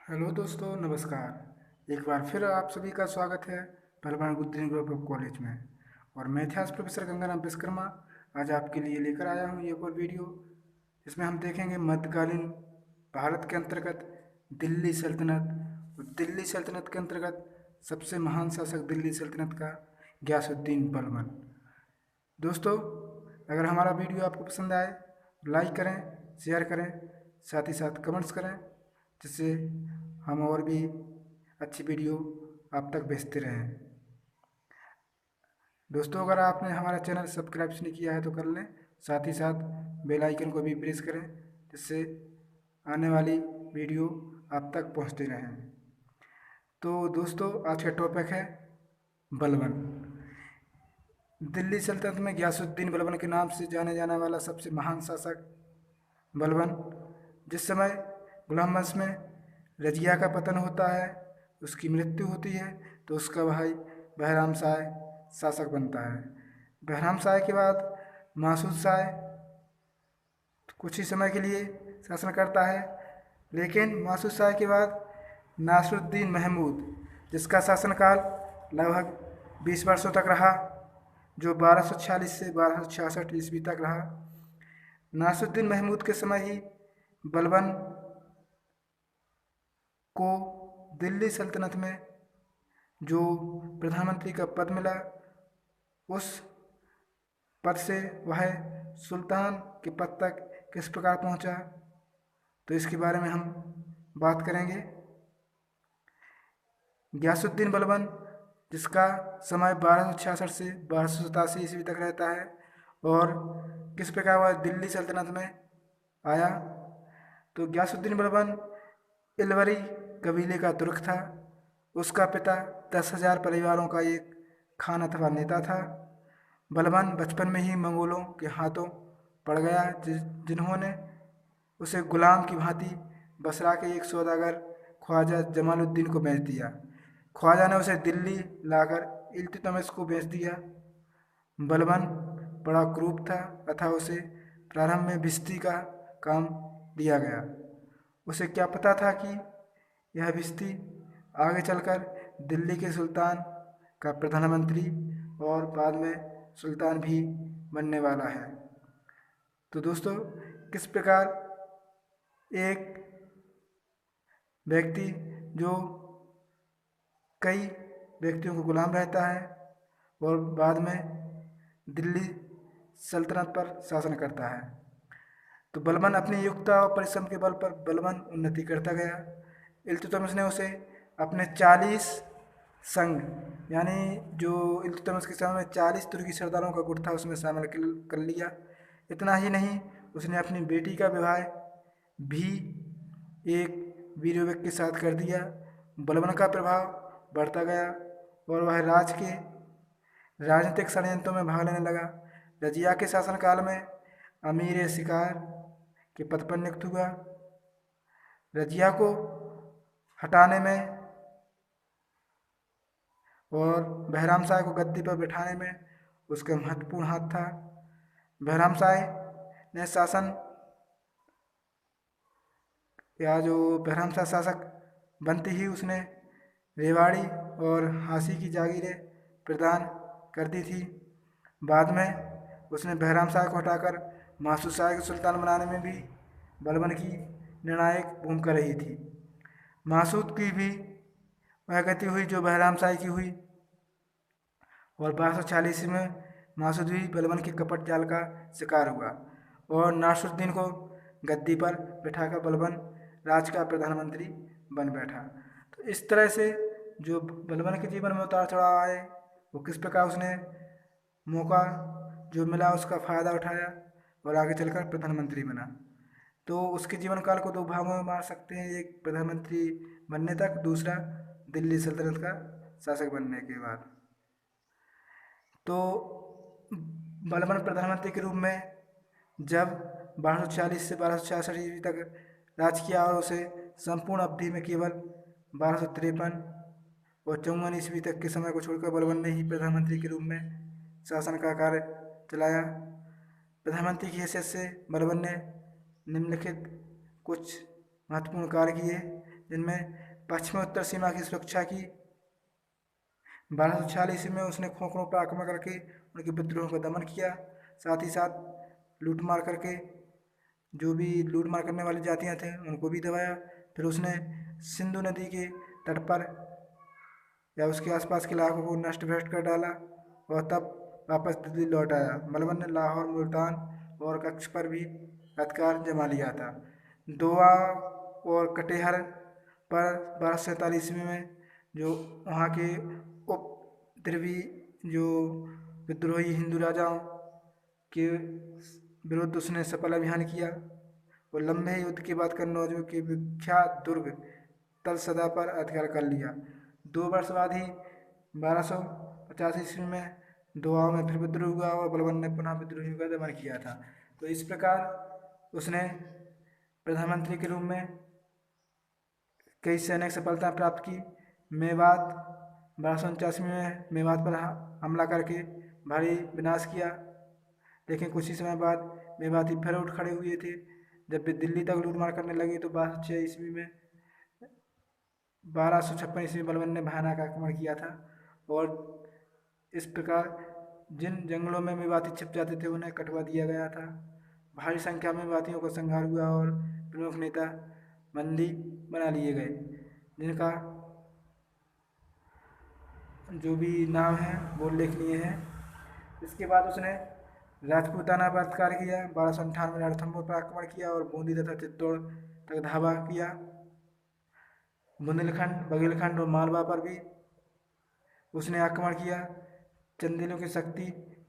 Hello दोस्तों, नमस्कार। एक बार फिर आप सभी का स्वागत है बलवान बुद्धिन ग्रुप ऑफ कॉलेज में। और मैं इतिहास प्रोफेसर गंगाराम विश्वकर्मा आज आपके लिए लेकर आया हूँ एक और वीडियो, जिसमें हम देखेंगे मध्यकालीन भारत के अंतर्गत दिल्ली सल्तनत। और दिल्ली सल्तनत के अंतर्गत सबसे महान शासक दिल्ली सल्तनत का गयासुद्दीन बलबन। दोस्तों, अगर हमारा वीडियो आपको पसंद आए तो लाइक करें, शेयर करें, साथ ही साथ कमेंट्स करें, जिससे हम और भी अच्छी वीडियो आप तक भेजते रहें। दोस्तों, अगर आपने हमारा चैनल सब्सक्राइब नहीं किया है तो कर लें, साथ ही साथ बेल आइकन को भी प्रेस करें, जिससे आने वाली वीडियो आप तक पहुंचते रहें। तो दोस्तों, आज का टॉपिक है बलबन। दिल्ली सल्तनत में गयासुद्दीन बलबन के नाम से जाने जाने वाला सबसे महान शासक बलबन। जिस समय गुलाम वंश में रजिया का पतन होता है, उसकी मृत्यु होती है, तो उसका भाई बहराम शाह शासक बनता है। बहराम शाह के बाद मासूद शाह कुछ ही समय के लिए शासन करता है, लेकिन मासूद शाह के बाद नासरुद्दीन महमूद, जिसका शासनकाल लगभग 20 वर्षों तक रहा, जो 1246 से 1266 ईस्वी तक रहा। नासरुद्दीन महमूद के समय ही बलबन को दिल्ली सल्तनत में जो प्रधानमंत्री का पद मिला, उस पद से वह सुल्तान के पद तक किस प्रकार पहुंचा, तो इसके बारे में हम बात करेंगे। गयासुद्दीन बलबन, जिसका समय 1266 से 1287 ईस्वी तक रहता है, और किस प्रकार वह दिल्ली सल्तनत में आया, तो गयासुद्दीन बलबन इलवरी कबीले का तुर्क था। उसका पिता 10,000 परिवारों का एक खान अथवा नेता था। बलबन बचपन में ही मंगोलों के हाथों पड़ गया, जिन्होंने उसे गुलाम की भांति बसरा के एक सौदागर ख्वाजा जमालुद्दीन को बेच दिया। ख्वाजा ने उसे दिल्ली लाकर इल्तुतमिश को बेच दिया। बलबन बड़ा क्रूर था तथा उसे प्रारंभ में भिस्ती का काम दिया गया। उसे क्या पता था कि यह भिस्ती आगे चलकर दिल्ली के सुल्तान का प्रधानमंत्री और बाद में सुल्तान भी बनने वाला है। तो दोस्तों, किस प्रकार एक व्यक्ति जो कई व्यक्तियों को गुलाम रहता है और बाद में दिल्ली सल्तनत पर शासन करता है, तो बलबन अपनी योग्यता और परिश्रम के बल पर बलबन उन्नति करता गया। इल्तुतमिश ने उसे अपने 40 संघ, यानी जो इल्तुतमिश के समय में 40 तुर्की सरदारों का गुट था, उसमें शामिल कर लिया। इतना ही नहीं, उसने अपनी बेटी का विवाह भी एक वीरयुवक के साथ कर दिया। बलबन का प्रभाव बढ़ता गया और वह के राजनीतिक षड्यंत्रों में भाग लेने लगा। रजिया के शासनकाल में अमीर शिकार के पद पर नियुक्त हुआ। रजिया को हटाने में और बहराम शाह को गद्दी पर बिठाने में उसका महत्वपूर्ण हाथ था। बहराम शाह ने शासन या जो बहराम शाह शासक बनते ही उसने रेवाड़ी और हांसी की जागीरें प्रदान कर दी थी। बाद में उसने बहराम शाह को हटाकर मासूद शाह को सुल्तान बनाने में भी बलबन की निर्णायक भूमिका रही थी। मासूद की भी वह गति हुई जो बहराम शाह की हुई, और 1246 में मासूद भी बलबन के कपट जाल का शिकार हुआ और नासरुद्दीन को गद्दी पर बिठाकर बलबन राज का प्रधानमंत्री बन बैठा। तो इस तरह से जो बलबन के जीवन में उतार चढ़ाव आए, वो किस प्रकार उसने मौका जो मिला उसका फ़ायदा उठाया और आगे चलकर प्रधानमंत्री बना। तो उसके जीवन काल को दो भागों में बांट सकते हैं, एक प्रधानमंत्री बनने तक, दूसरा दिल्ली सल्तनत का शासक बनने के बाद। तो बलबन प्रधानमंत्री के रूप में जब 1240 से 1266 ईस्वी तक राज किया, और उसे संपूर्ण अवधि में केवल 1253 और 54 ईस्वी तक के समय को छोड़कर बलबन ने ही प्रधानमंत्री के रूप में शासन का कार्य चलाया। प्रधानमंत्री की हैसियत से बलबन ने निम्नलिखित कुछ महत्वपूर्ण कार्य किए, जिनमें पश्चिमी उत्तर सीमा की सुरक्षा की। 1246 ईस्वी में उसने खोखरों पर आक्रमण करके उनके विद्रोहों का दमन किया, साथ ही साथ लूटमार करके जो भी लूटमार करने वाली जातियाँ थे उनको भी दबाया। फिर उसने सिंधु नदी के तट पर या उसके आसपास के इलाकों को नष्ट भ्रष्ट कर डाला और तब वापस दिल्ली लौट आया। बलबन ने लाहौर, मुल्तान और कच्छ पर भी अधिकार जमा लिया था। दोआ और कटेहर पर 1247 ईस्वी में जो वहाँ के उपद्रवी जो विद्रोही हिंदू राजाओं के विरुद्ध उसने सफल अभियान किया और लंबे युद्ध के बाद कन्नौज के विख्यात दुर्ग तलसदा पर अधिकार कर लिया। 2 वर्ष बाद ही 1250 ईस्वी में दोआब में फिर विद्रोह हुआ और बलबन ने पुनः विद्रोहियों का दमन किया था। तो इस प्रकार उसने प्रधानमंत्री के रूप में कई सैनिक सफलता प्राप्त की। मेवात 1249 में मेवात पर हमला करके भारी विनाश किया, लेकिन कुछ ही समय बाद मेवाती फिर उठ खड़े हुए थे। जब वे दिल्ली तक लूटमार करने लगे तो 1206 ईस्वी में 1256 ईस्वी में बलबन ने भयानक आक्रमण किया था और इस प्रकार जिन जंगलों में मेवाती छिप जाते थे उन्हें कटवा दिया गया था। भारी संख्या में मेवातियों का संहार हुआ और प्रमुख नेता बंदी बना लिए गए, जिनका जो भी नाम है वो उल्लेखनीय है। इसके बाद उसने राजपूताना पर अधिकार किया। 1298 में रणथंभोर पर आक्रमण किया और बूंदी तथा चित्तौड़ तक धावा किया। बुंदेलखंड, बघेलखंड और मालवा पर भी उसने आक्रमण किया। चंदेलों की शक्ति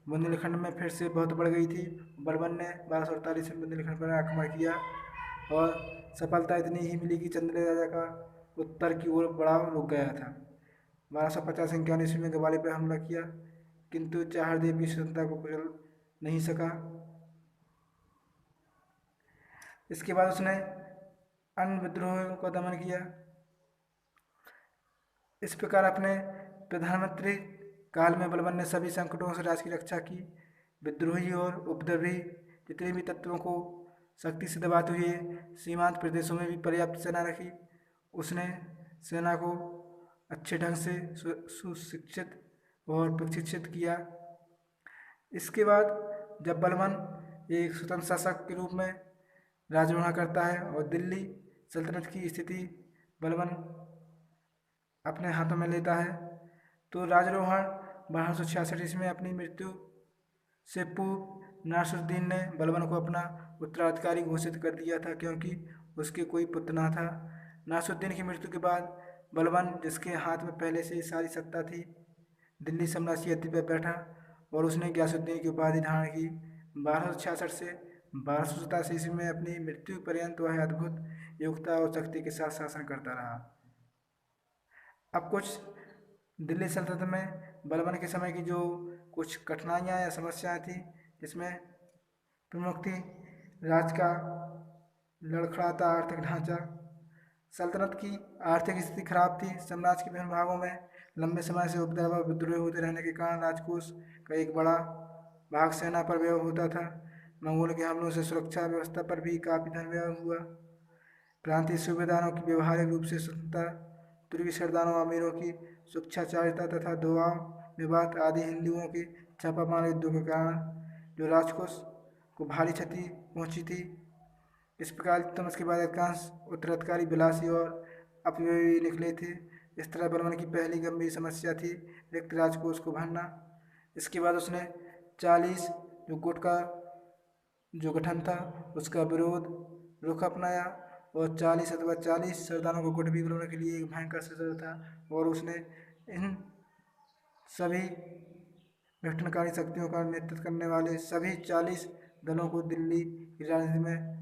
बुंदेलखंड में फिर से बहुत बढ़ गई थी। बलबन ने 1248 में बुंदेलखंड पर आक्रमण किया और सफलता इतनी ही मिली कि चंदेल राजा का उत्तर की ओर बढ़ाव रुक गया था। 1250 ईस्वी में ग्वालियर पर हमला किया, किंतु चहारदेव की स्वतंत्रता को कुचल नहीं सका। इसके बाद उसने अन्य विद्रोहियों का दमन किया। इस प्रकार अपने प्रधानमंत्री काल में बलबन ने सभी संकटों से राज्य की रक्षा की। विद्रोही और उपद्रवी जितने भी तत्वों को शक्ति से दबाते हुए सीमांत प्रदेशों में भी पर्याप्त सेना रखी। उसने सेना को अच्छे ढंग से सुशिक्षित और प्रशिक्षित किया। इसके बाद जब बलबन एक स्वतंत्र शासक के रूप में राजभरण करता है और दिल्ली सल्तनत की स्थिति बलबन अपने हाथों में लेता है, तो राजरोहण 1266 ईस्वी में अपनी मृत्यु से पूर्व नासिरुद्दीन ने बलबन को अपना उत्तराधिकारी घोषित कर दिया था, क्योंकि उसके कोई पुत्र न था। नासिरुद्दीन की मृत्यु के बाद बलबन, जिसके हाथ में पहले से ही सारी सत्ता थी, दिल्ली सम्राट की गद्दी पर बैठा और उसने गयासुद्दीन की उपाधि धारण की। 1266 से 1287 ईस्वी में अपनी मृत्यु पर्यंत वह अद्भुत योग्यता और शक्ति के साथ शासन करता रहा। अब कुछ दिल्ली सल्तनत में बलबन के समय की जो कुछ कठिनाइयाँ या समस्याएं थी, जिसमें प्रमुख थी राज्य का लड़खड़ाता आर्थिक ढांचा। सल्तनत की आर्थिक स्थिति खराब थी। साम्राज्य के विभिन्न भागों में लंबे समय से उपद्रव व विद्रोह होते रहने के कारण राजकोष का एक बड़ा भाग सेना पर व्यय होता था। मंगोल के हमलों से सुरक्षा व्यवस्था पर भी काफी धन व्यय हुआ। प्रांतीय सूबेदारों की व्यवहारिक रूप से स्वतंत्रता, तुर्की सरदारों अमीरों की सुरक्षाचारिता तथा दोआब, मेवात आदि हिंदुओं के छापामार युद्धों के कारण जो राजकोष को भारी क्षति पहुंची थी। इस प्रकार इल्तुतमिश के बाद अधिकांश उत्तराधिकारी विलासी और अपव्ययी निकले थे। इस तरह बलबन की पहली गंभीर समस्या थी रिक्त राजकोष को भरना। इसके बाद उसने 40 जो गुट का जो गठन था उसका विरोध रुख अपनाया और 40 अथवा 40 सरदारों को गुट भी बनाने के लिए एक भयंकर षड्यंत्र था, और उसने इन सभी विघटनकारी शक्तियों का नेतृत्व करने वाले सभी 40 दलों को दिल्ली की राजनीति में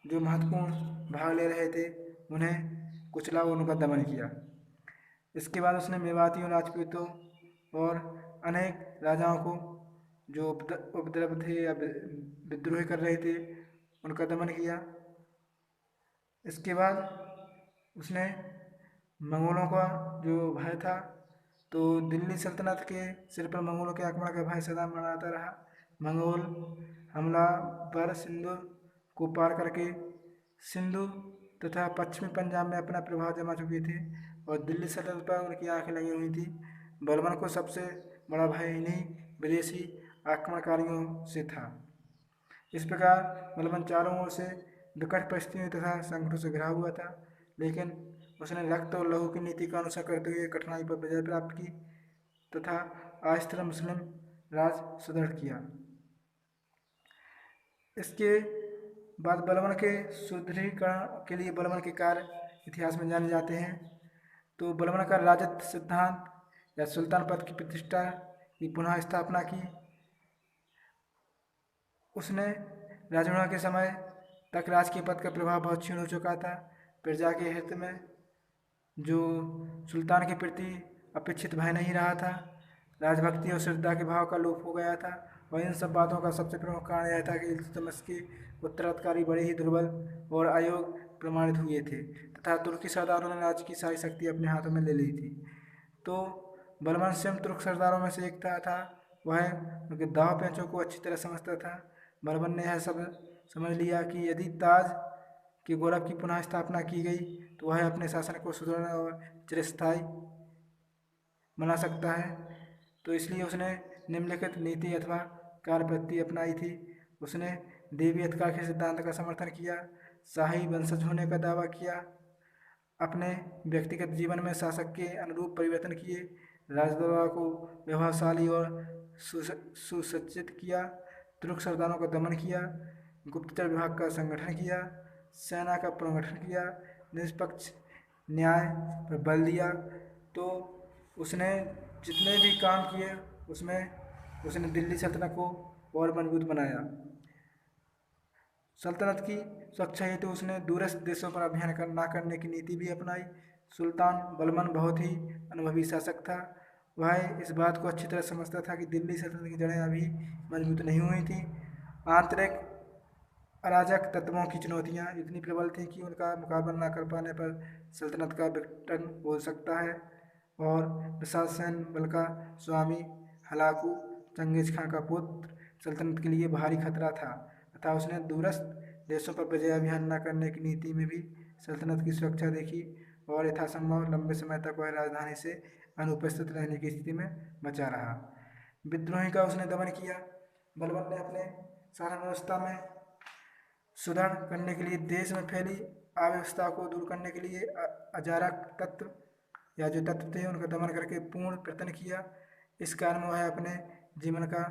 जो महत्वपूर्ण भाग ले रहे थे उन्हें कुचला और उनका दमन किया। इसके बाद उसने मेवातियों, राजपूतों और अनेक राजाओं को जो उपद्रव थे या विद्रोह कर रहे थे उनका दमन किया। इसके बाद उसने मंगोलों का जो भय था, तो दिल्ली सल्तनत के सिर पर मंगोलों के आक्रमण का भय सदा मंडराता रहा। मंगोल हमला पर सिंधु को पार करके सिंधु तथा पश्चिमी पंजाब में अपना प्रभाव जमा चुके थे और दिल्ली सल्तनत पर उनकी आंखें लगी हुई थी। बलबन को सबसे बड़ा भय इन्हीं विदेशी आक्रमणकारियों से था। इस प्रकार बलबन चारों ओर से विकट परिस्थितियों तथा संकटों से घिरा हुआ था, लेकिन उसने रक्त और लहू की नीति का अनुसरण करते हुए कठिनाई पर विजय प्राप्त की तथा आस्था मुस्लिम राज सुदृढ़ किया। इसके बाद बलबन के सुदृढ़ीकरण के लिए बलबन के कार्य इतिहास में जाने जाते हैं। तो बलबन का राजत्व सिद्धांत या सुल्तान पद की प्रतिष्ठा की पुनः स्थापना की। उसने राजगुणा के समय तक राजकीय पद का प्रभाव बहुत क्षीण हो चुका था। प्रजा के हित में जो सुल्तान के प्रति अपेक्षित भय नहीं रहा था, राजभक्ति और श्रद्धा के भाव का लोप हो गया था। और इन सब बातों का सबसे प्रमुख कारण यह था कि इल्तुतमिश के उत्तराधिकारी बड़े ही दुर्बल और अयोग्य प्रमाणित हुए थे तथा तुर्की सरदारों ने राज्य की सारी शक्ति अपने हाथों में ले ली थी। तो बलबन स्वयं तुर्क सरदारों में से एक था। वह उनके दाव पेचों को अच्छी तरह समझता था। बलबन ने यह सब समझ लिया कि यदि ताज के गौरव की पुनः स्थापना की गई तो वह अपने शासन को सुदृढ़ और चिरस्थायी बना सकता है। तो इसलिए उसने निम्नलिखित नीति अथवा कार्यपद्धति अपनाई थी। उसने देवी अधिकार के सिद्धांत का समर्थन किया, शाही वंशज होने का दावा किया, अपने व्यक्तिगत जीवन में शासक के अनुरूप परिवर्तन किए, राजदरबार को व्यवहारशाली और सुसज्जित किया, तुर्क सरदारों का दमन किया, गुप्तचर विभाग का संगठन किया, सेना का पुनर्गठन किया, निष्पक्ष न्याय पर बल दिया। तो उसने जितने भी काम किए उसमें उसने दिल्ली सल्तनत को और मजबूत बनाया। सल्तनत की सुरक्षा हेतु उसने दूरस्थ देशों पर अभियान न करने की नीति भी अपनाई। सुल्तान बलबन बहुत ही अनुभवी शासक था। वह इस बात को अच्छी तरह समझता था कि दिल्ली सल्तनत की जड़ें अभी मजबूत नहीं हुई थी। आंतरिक अराजक तत्वों की चुनौतियां इतनी प्रबल थीं कि उनका मुकाबला न कर पाने पर सल्तनत का विघटन हो सकता है। और विशाल सैन्य बल का स्वामी हलाकू चंगेज खां का पुत्र सल्तनत के लिए भारी खतरा था तथा उसने दूरस्थ देशों पर विजय अभियान न करने की नीति में भी सल्तनत की सुरक्षा देखी और यथासंभव लंबे समय तक वह राजधानी से अनुपस्थित रहने की स्थिति में बचा रहा। विद्रोही का उसने दमन किया। बलबन ने अपने शासन व्यवस्था में सुधार करने के लिए देश में फैली अव्यवस्था को दूर करने के लिए अजारक तत्व या जो तत्व थे उनका दमन करके पूर्ण पतन किया। इस कारण वह अपने जीवन का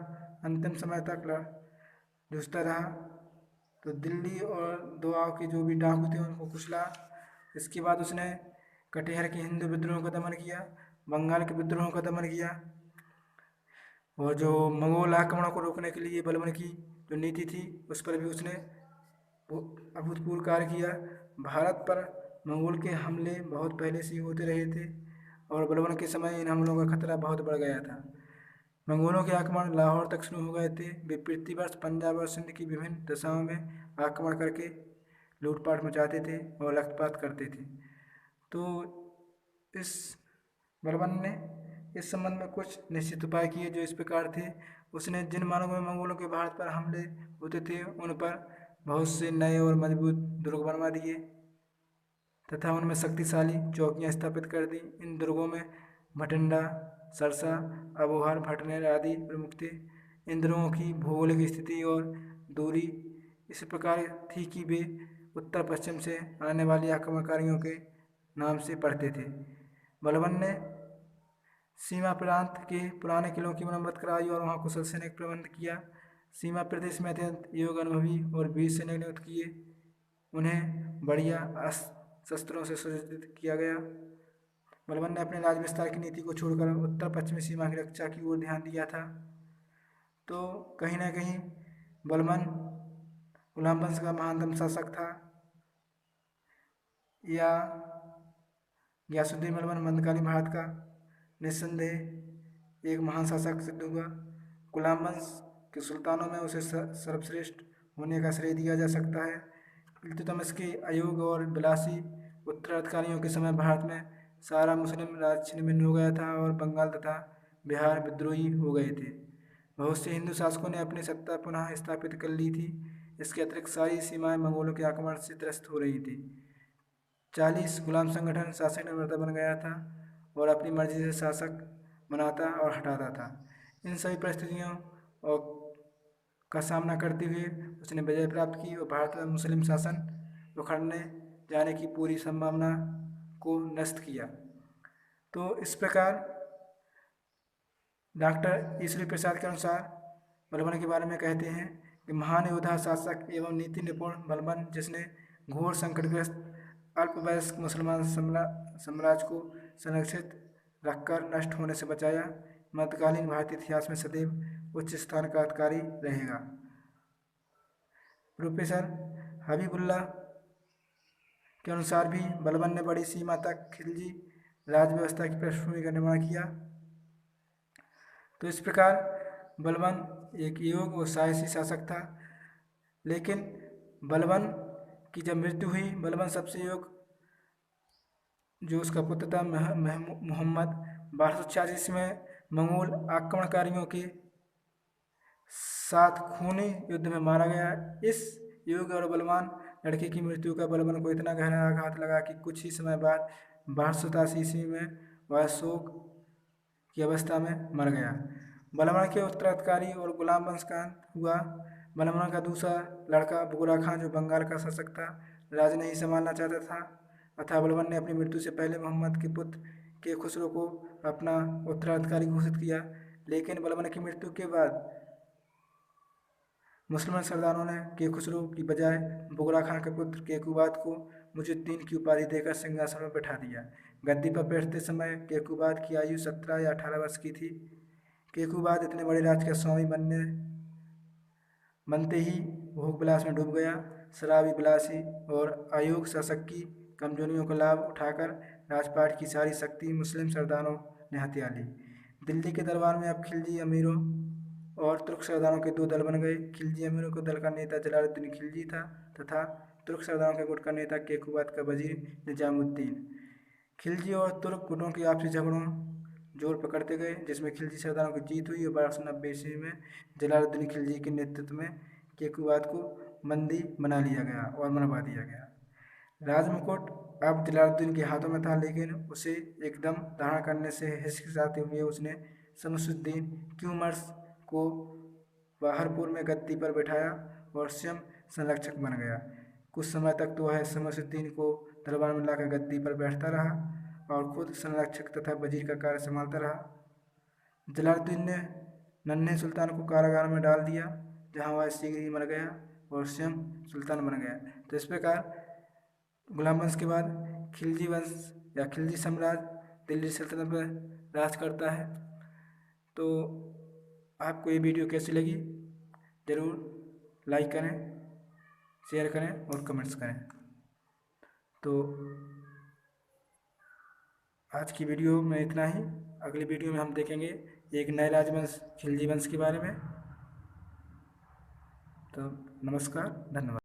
अंतिम समय तक जूझता रहा। तो दिल्ली और दोआब के जो भी डाकू थे उनको कुचला। इसके बाद उसने कटिहार के हिंदू विद्रोहों का दमन किया, बंगाल के विद्रोहों का दमन किया और जो मंगोल आक्रमणों को रोकने के लिए बलबन की जो नीति थी उस पर भी उसने अभूतपूर्व कार्य किया। भारत पर मंगोल के हमले बहुत पहले से ही होते रहे थे और बलबन के समय इन हमलों का खतरा बहुत बढ़ गया था। मंगोलों के आक्रमण लाहौर तक शुरू हो गए थे। वे प्रतिवर्ष पंजाब और सिंध की विभिन्न दिशाओं में आक्रमण करके लूटपाट मचाते थे और रक्तपात करते थे। तो इस बलबन ने इस संबंध में कुछ निश्चित उपाय किए जो इस प्रकार थे। उसने जिन मार्गों में मंगोलों के भारत पर हमले होते थे उन पर बहुत से नए और मजबूत दुर्ग बनवा दिए तथा उनमें शक्तिशाली चौकियां स्थापित कर दी। इन दुर्गों में भटिंडा, सरसा, अबोहर, भटनेर आदि प्रमुख थे। इन दुर्गों की भौगोलिक स्थिति और दूरी इस प्रकार थी कि वे उत्तर पश्चिम से आने वाले आक्रमणकारियों के नाम से पढ़ते थे। बलबन ने सीमा प्रांत के पुराने किलों की मरम्मत कराई और वहाँ कुशल सैनिक प्रबंध किया। सीमा प्रदेश में अत्यंत योग्य, अनुभवी और वीर सैनिक नियुक्त किए। उन्हें बढ़िया शस्त्रों से सुसज्जित किया गया। बलबन ने अपने राज विस्तार की नीति को छोड़कर उत्तर पश्चिमी सीमा की रक्षा की ओर ध्यान दिया था। तो कहीं ना कहीं बलबन गुलाम वंश का महानतम शासक था या गयासुद्दीन बलबन मध्यकालीन भारत का निस्संदेह एक महान शासक सिद्ध हुआ। गुलाम वंश के सुल्तानों में उसे सर्वश्रेष्ठ होने का श्रेय दिया जा सकता है। इल्तुतमिश के अयोग्य और विलासी उत्तराधिकारियों के समय भारत में सारा मुस्लिम राज छिन्न हो गया था और बंगाल तथा बिहार विद्रोही हो गए थे। बहुत से हिंदू शासकों ने अपनी सत्ता पुनः स्थापित कर ली थी। इसके अतिरिक्त सारी सीमाएं मंगोलों के आक्रमण से त्रस्त हो रही थी। 40 गुलाम संगठन शासक निर्माता बन गया था और अपनी मर्जी से शासक बनाता और हटाता था। इन सभी परिस्थितियों और का सामना करते हुए उसने विजय प्राप्त की और भारत में मुस्लिम शासन उखड़ने जाने की पूरी संभावना को नष्ट किया। तो इस प्रकार डॉक्टर ईश्वरी प्रसाद के अनुसार बलबन के बारे में कहते हैं कि महान योद्धा, शासक एवं नीति निपुण बलबन, जिसने घोर संकटग्रस्त अल्पवयस्क मुसलमान साम्राज्य को संरक्षित रखकर नष्ट होने से बचाया, मध्यकालीन भारतीय इतिहास में सदैव उच्च स्थान का अधिकारी रहेगा। प्रोफेसर हबीबुल्लाह के अनुसार भी बलबन ने बड़ी सीमा तक खिलजी राज व्यवस्था की पृष्ठभूमि का निर्माण किया। तो इस प्रकार बलबन एक योग और साहसी शासक था, लेकिन बलबन की जब मृत्यु हुई, बलबन सबसे योग जो उसका पुत्र था मोहम्मद 1286 में मंगोल आक्रमणकारियों के साथ खूनी युद्ध में मारा गया। इस योग्य और बलवान लड़के की मृत्यु का बलबन को इतना गहरा आघात लगा कि कुछ ही समय बाद 1287 ईस्वी में वह शोक की अवस्था में मर गया। बलबन के उत्तराधिकारी और गुलाम वंश का अंत हुआ। बलबन का दूसरा लड़का बुगरा खान, जो बंगाल का शासक था, राज नहीं संभालना चाहता था, अतः बलबन ने अपनी मृत्यु से पहले मोहम्मद के पुत्र के खुसरो को अपना उत्तराधिकारी घोषित किया। लेकिन बलबन की मृत्यु के बाद मुसलमान सरदारों ने के खुसरो की बजाय बुगरा खान के पुत्र केकुबाद को मुजुद्दीन की उपाधि देकर सिंहासन पर बैठा दिया। गद्दी पर बैठते समय केकुबाद की आयु 17 या 18 वर्ष की थी। केकुबाद इतने बड़े राज का स्वामी बनते ही भोग विलास में डूब गया। शराबी, विलासी और अयोग्य शासक की कमजोरियों का लाभ उठाकर राजपाट की सारी शक्ति मुस्लिम सरदारों ने हथिया ली। दिल्ली के दरबार में अब खिलजी अमीरों और तुर्क सरदारों के दो दल बन गए। खिलजी अमीरों के दल का नेता जलालुद्दीन खिलजी था तथा तुर्क सरदारों के गुट का नेता केकुबाद का वजीर निजामुद्दीन। खिलजी और तुर्क गुटों के आपसी झगड़ों जोर पकड़ते गए, जिसमें खिलजी सरदारों की जीत हुई और 1290 ईस्वी में जलालुद्दीन खिलजी के नेतृत्व में केकुबाद को बंदी बना लिया गया और मरवा दिया गया। राजमुकुट अब जलालुद्दीन के हाथों में था, लेकिन उसे एकदम धारण करने से हिचकिचाते हुए उसने शमसुद्दीन क्यूमर्स को बाहरपुर में गद्दी पर बैठाया और स्वयं संरक्षक बन गया। कुछ समय तक तो वह शमसुद्दीन को दरबार में लाकर गद्दी पर बैठता रहा और खुद संरक्षक तथा वजीर का कार्य संभालता रहा। जलालुद्दीन ने नन्हे सुल्तान को कारागार में डाल दिया, जहां वह शीघ्र ही मर गया और स्वयं सुल्तान बन गया। तो इस प्रकार गुलाम वंश के बाद खिलजी वंश या खिलजी साम्राज्य दिल्ली सल्तनत पर राज करता है। तो आपको ये वीडियो कैसी लगी ज़रूर लाइक करें, शेयर करें और कमेंट्स करें। तो आज की वीडियो में इतना ही। अगली वीडियो में हम देखेंगे एक नए राजवंश खिलजी वंश के बारे में। तो नमस्कार, धन्यवाद।